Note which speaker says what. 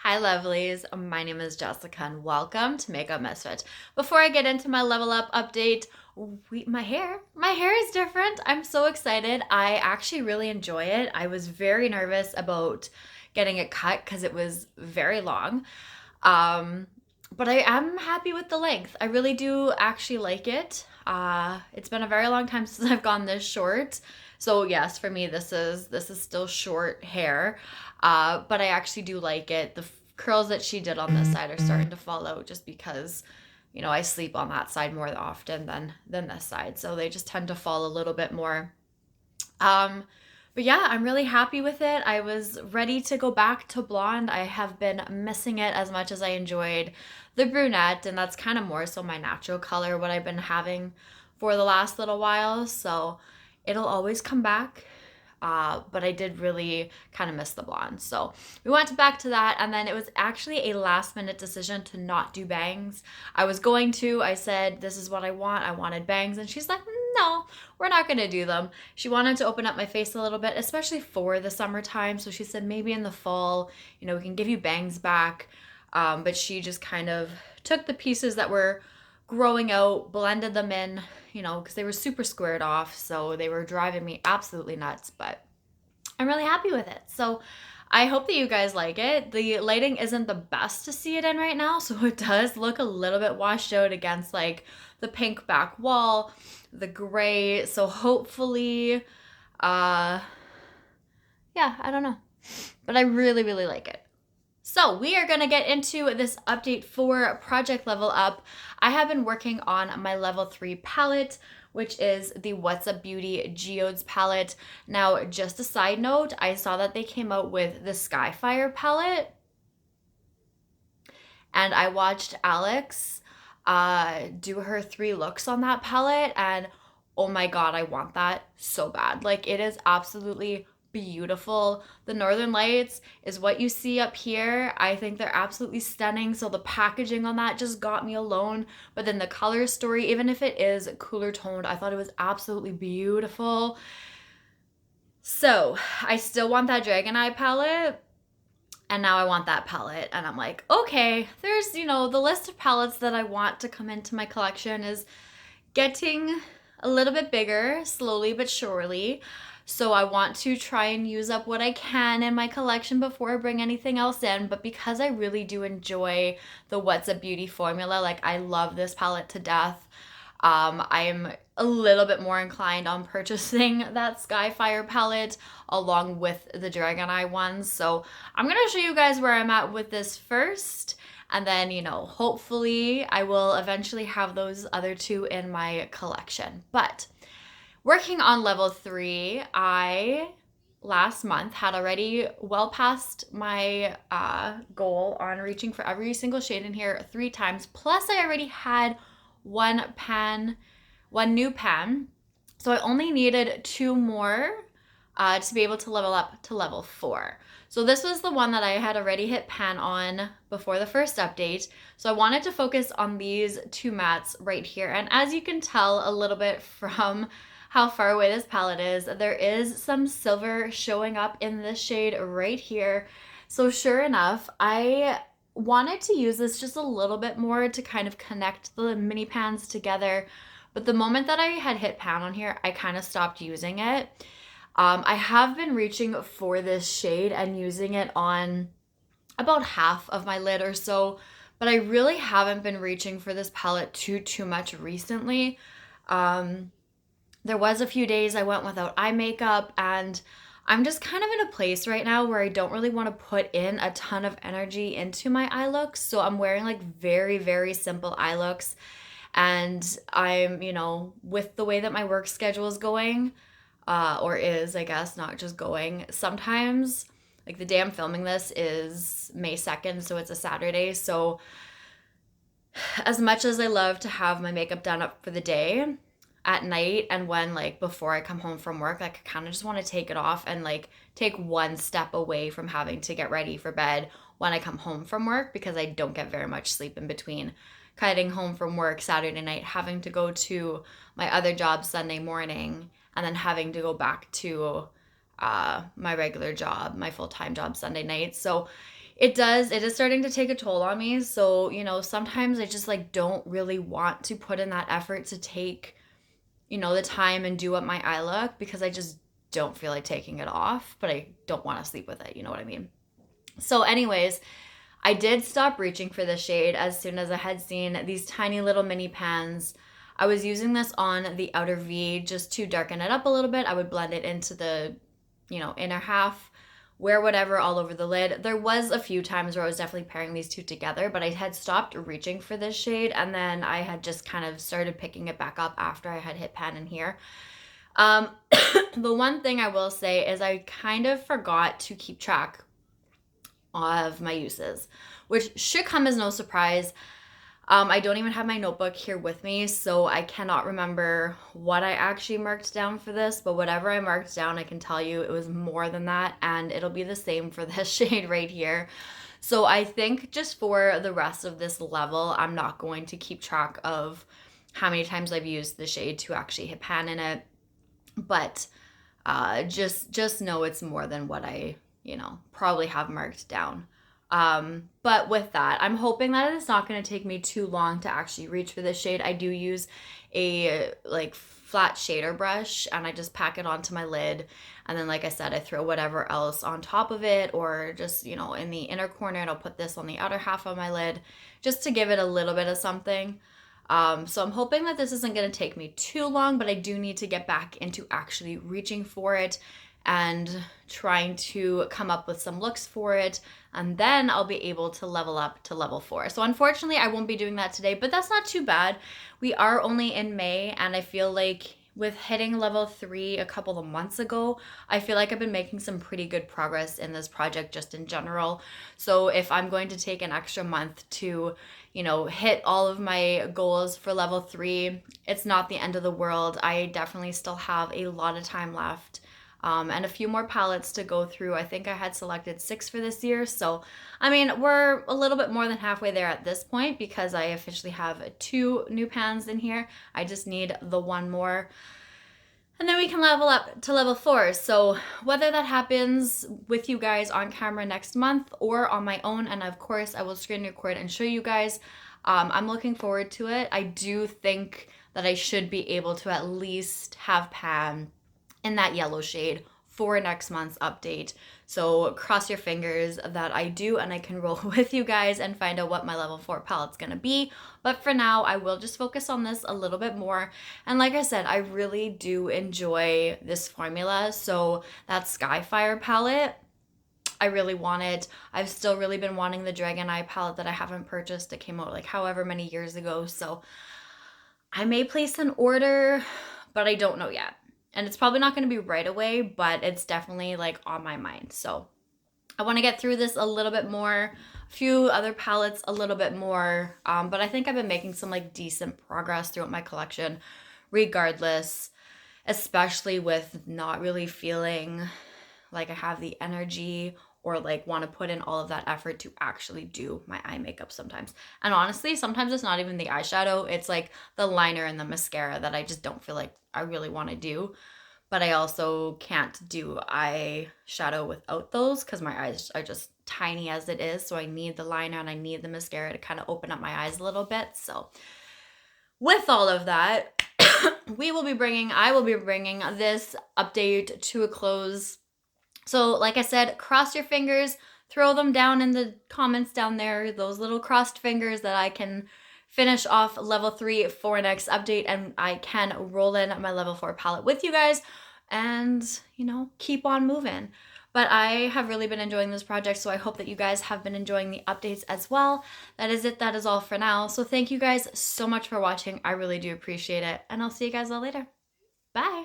Speaker 1: Hi, lovelies. My name is Jessica, and welcome to Makeup Misfit. Before I get into my level up update, my hair is different. I'm so excited. I actually really enjoy it. I was very nervous about getting it cut because it was very long. Um, but I am happy with the length. I really do actually like it. It's been a very long time since I've gone this short. So yes, for me this is still short hair. But I actually do like it. The curls that she did on this side are starting to fall out just because I sleep on that side more often than this side. So they just tend to fall a little bit more. Um, but yeah, I'm really happy with it. I was ready to go back to blonde. I have been missing it as much as I enjoyed the brunette, and that's kind of more so my natural color, what I've been having for the last little while. So it'll always come back. But I did really kind of miss the blonde. So we went back to that, and then it was actually a last minute decision to not do bangs. I said, this is what I want. I wanted bangs. And she's like, no, we're not going to do them. She wanted to open up my face a little bit, especially for the summertime. So she said, maybe in the fall, we can give you bangs back. But she just kind of took the pieces that were growing out, blended them in, because they were super squared off. So they were driving me absolutely nuts, but I'm really happy with it. So I hope that you guys like it. The lighting isn't the best to see it in right now, so it does look a little bit washed out against like the pink back wall, the gray. So hopefully, yeah, I don't know. But I really, really like it. So we are going to get into this update for Project Level Up. I have been working on my level 3 palette, which is the What's Up Beauty Geodes palette. Now, just a side note, I saw that they came out with the Skyfire palette, and I watched Alex do her 3 looks on that palette, and oh my god, I want that so bad. Like, it is absolutely beautiful. The Northern Lights is what you see up here. I think they're absolutely stunning. So the packaging on that just got me alone. But then the color story, even if it is cooler toned, I thought it was absolutely beautiful. So I still want that Dragon Eye palette. And now I want that palette. And I'm like, okay, there's, the list of palettes that I want to come into my collection is getting a little bit bigger, slowly but surely. So I want to try and use up what I can in my collection before I bring anything else in. But because I really do enjoy the What's Up Beauty formula, like I love this palette to death, I'm a little bit more inclined on purchasing that Skyfire palette along with the Dragon Eye ones. So I'm going to show you guys where I'm at with this first. And then, hopefully I will eventually have those other 2 in my collection. But working on level 3, I last month had already well past my goal on reaching for every single shade in here 3 times. Plus I already had one new pan. So I only needed 2 more to be able to level up to level 4. So this was the one that I had already hit pan on before the first update. So I wanted to focus on these 2 mattes right here. And as you can tell a little bit from how far away this palette is, there is some silver showing up in this shade right here. So sure enough, I wanted to use this just a little bit more to kind of connect the mini pans together. But the moment that I had hit pan on here, I kind of stopped using it. I have been reaching for this shade and using it on about half of my lid or so, but I really haven't been reaching for this palette too much recently. There was a few days I went without eye makeup, and I'm just kind of in a place right now where I don't really want to put in a ton of energy into my eye looks. So I'm wearing like very, very simple eye looks. And I'm, with the way that my work schedule is going, or is, I guess, not just going, sometimes, like the day I'm filming this is May 2nd, so it's a Saturday. So as much as I love to have my makeup done up for the day, at night and when like before I come home from work, like I kind of just want to take it off and like take one step away from having to get ready for bed when I come home from work, because I don't get very much sleep in between getting home from work Saturday night, having to go to my other job Sunday morning, and then having to go back to my regular job, my full-time job Sunday night. So It does. It is starting to take a toll on me. So, sometimes I just like don't really want to put in that effort to take, the time and do up my eye look because I just don't feel like taking it off, but I don't want to sleep with it. You know what I mean? So, anyways, I did stop reaching for the shade as soon as I had seen these tiny little mini pans. I was using this on the outer V just to darken it up a little bit. I would blend it into the, inner half, wear whatever all over the lid. There was a few times where I was definitely pairing these two together, but I had stopped reaching for this shade and then I had just kind of started picking it back up after I had hit pan in here. The one thing I will say is I kind of forgot to keep track of my uses, which should come as no surprise. I don't even have my notebook here with me, so I cannot remember what I actually marked down for this, but whatever I marked down, I can tell you it was more than that, and it'll be the same for this shade right here. So I think just for the rest of this level, I'm not going to keep track of how many times I've used the shade to actually hit pan in it, but just know it's more than what I, probably have marked down. But with that, I'm hoping that it's not going to take me too long to actually reach for this shade. I do use a like flat shader brush and I just pack it onto my lid. And then, like I said, I throw whatever else on top of it or just, in the inner corner, and I'll put this on the outer half of my lid just to give it a little bit of something. So I'm hoping that this isn't going to take me too long, but I do need to get back into actually reaching for it and trying to come up with some looks for it. And then I'll be able to level up to level 4. So unfortunately, I won't be doing that today, but that's not too bad. We are only in May, and I feel like with hitting level 3 a couple of months ago, I feel like I've been making some pretty good progress in this project just in general. So if I'm going to take an extra month to, hit all of my goals for level 3, it's not the end of the world. I definitely still have a lot of time left. And a few more palettes to go through. I think I had selected 6 for this year. So, I mean, we're a little bit more than halfway there at this point because I officially have 2 new pans in here. I just need the one more. And then we can level up to level 4. So whether that happens with you guys on camera next month or on my own, and of course I will screen record and show you guys, I'm looking forward to it. I do think that I should be able to at least have pan in that yellow shade for next month's update. So cross your fingers that I do and I can roll with you guys and find out what my level 4 palette's gonna be. But for now, I will just focus on this a little bit more. And like I said, I really do enjoy this formula. So that Skyfire palette, I really want it. I've still really been wanting the Dragon Eye palette that I haven't purchased. It came out like however many years ago. So I may place an order, but I don't know yet. And it's probably not going to be right away, but it's definitely like on my mind. So I want to get through this a little bit more, a few other palettes a little bit more. But I think I've been making some like decent progress throughout my collection regardless, especially with not really feeling like I have the energy or like want to put in all of that effort to actually do my eye makeup sometimes. And honestly, sometimes it's not even the eyeshadow, it's like the liner and the mascara that I just don't feel like I really want to do. But I also can't do eyeshadow without those because my eyes are just tiny as it is. So I need the liner and I need the mascara to kind of open up my eyes a little bit. So with all of that, I will be bringing this update to a close. So like I said, cross your fingers, throw them down in the comments down there, those little crossed fingers that I can finish off level 3 for next update and I can roll in my level 4 palette with you guys and, keep on moving. But I have really been enjoying this project, so I hope that you guys have been enjoying the updates as well. That is it. That is all for now. So thank you guys so much for watching. I really do appreciate it. And I'll see you guys all later. Bye.